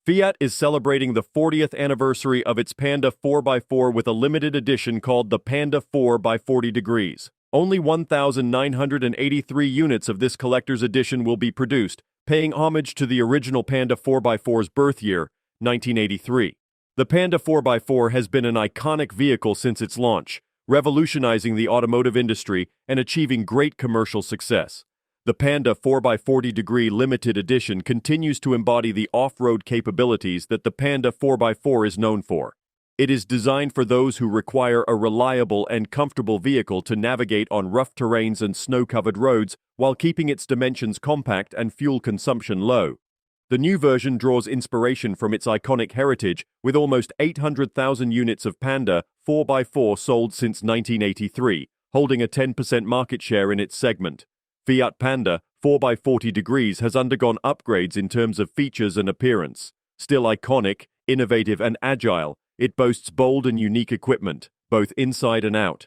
Fiat is celebrating the 40th anniversary of its Panda 4x4 with a limited edition called the Panda 4x40 Only 1,983 units of this collector's edition will be produced, paying homage to the original Panda 4x4's birth year, 1983. The Panda 4x4 has been an iconic vehicle since its launch, revolutionizing the automotive industry and achieving great commercial success. The Panda 4x40 limited edition continues to embody the off-road capabilities that the Panda 4x4 is known for. It is designed for those who require a reliable and comfortable vehicle to navigate on rough terrains and snow-covered roads while keeping its dimensions compact and fuel consumption low. The new version draws inspiration from its iconic heritage, with almost 800,000 units of Panda 4x4 sold since 1983, holding a 10% market share in its segment. Fiat Panda 4x40 has undergone upgrades in terms of features and appearance. Still iconic, innovative, and agile, it boasts bold and unique equipment, both inside and out.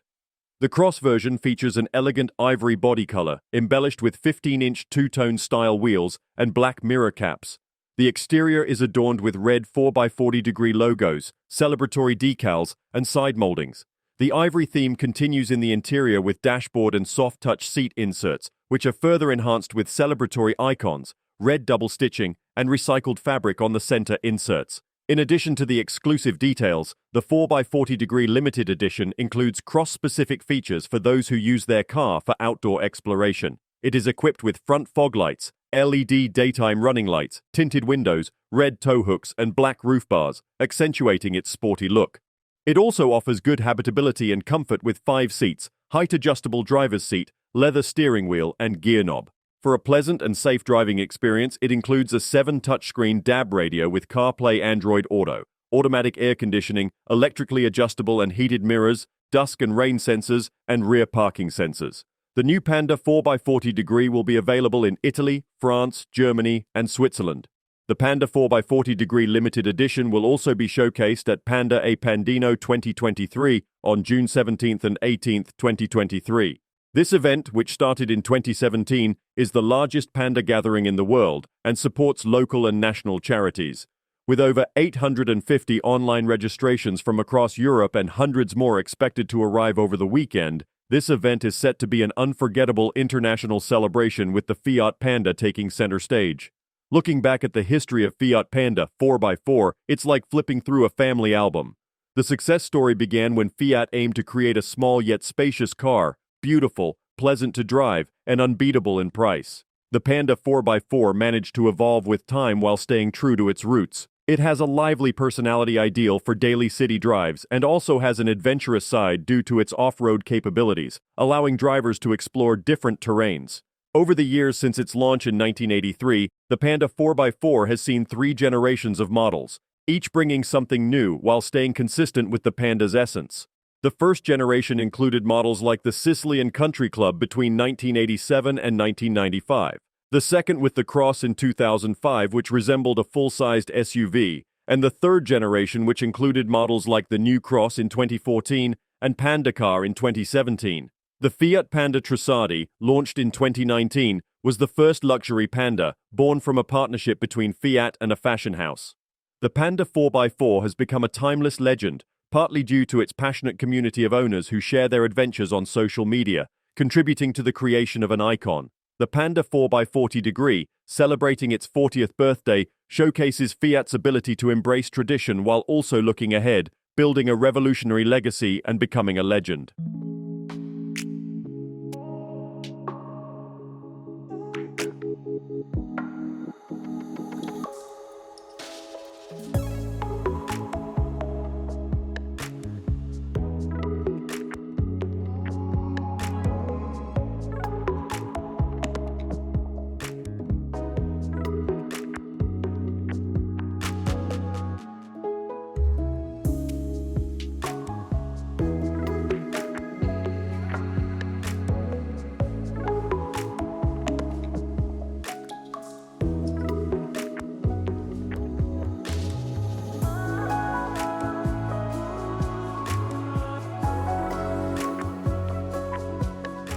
The Cross version features an elegant ivory body color, embellished with 15-inch two-tone style wheels and black mirror caps. The exterior is adorned with red 4x40 logos, celebratory decals, and side moldings. The ivory theme continues in the interior with dashboard and soft-touch seat inserts, which are further enhanced with celebratory icons, red double stitching, and recycled fabric on the center inserts. In addition to the exclusive details, the 4x40 limited edition includes cross-specific features for those who use their car for outdoor exploration. It is equipped with front fog lights, LED daytime running lights, tinted windows, red tow hooks, and black roof bars, accentuating its sporty look. It also offers good habitability and comfort with 5 seats, height-adjustable driver's seat, leather steering wheel, and gear knob. For a pleasant and safe driving experience, it includes a 7 touchscreen DAB radio with CarPlay Android Auto, automatic air conditioning, electrically adjustable and heated mirrors, dusk and rain sensors, and rear parking sensors. The new Panda 4x40 will be available in Italy, France, Germany, and Switzerland. The Panda 4x40 limited edition will also be showcased at Panda-e Pandino 2023 on June 17th and 18th, 2023. This event, which started in 2017, is the largest panda gathering in the world and supports local and national charities. With over 850 online registrations from across Europe and hundreds more expected to arrive over the weekend, this event is set to be an unforgettable international celebration with the Fiat Panda taking center stage. Looking back at the history of Fiat Panda 4x4, it's like flipping through a family album. The success story began when Fiat aimed to create a small yet spacious car, beautiful, pleasant to drive, and unbeatable in price. The Panda 4x4 managed to evolve with time while staying true to its roots. It has a lively personality ideal for daily city drives and also has an adventurous side due to its off-road capabilities, allowing drivers to explore different terrains. Over the years since its launch in 1983, the Panda 4x4 has seen 3 generations of models, each bringing something new while staying consistent with the Panda's essence. The first generation included models like the Sicilian Country Club between 1987 and 1995, the second with the Cross in 2005, which resembled a full-sized SUV, and the third generation, which included models like the New Cross in 2014 and Panda-car in 2017. The Fiat Panda Trussardi, launched in 2019, was the first luxury Panda, born from a partnership between Fiat and a fashion house. The Panda 4x4 has become a timeless legend, partly due to its passionate community of owners who share their adventures on social media, contributing to the creation of an icon. The Panda 4x40, celebrating its 40th birthday, showcases Fiat's ability to embrace tradition while also looking ahead, building a revolutionary legacy and becoming a legend.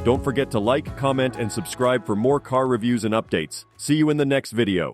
Don't forget to like, comment, and subscribe for more car reviews and updates. See you in the next video.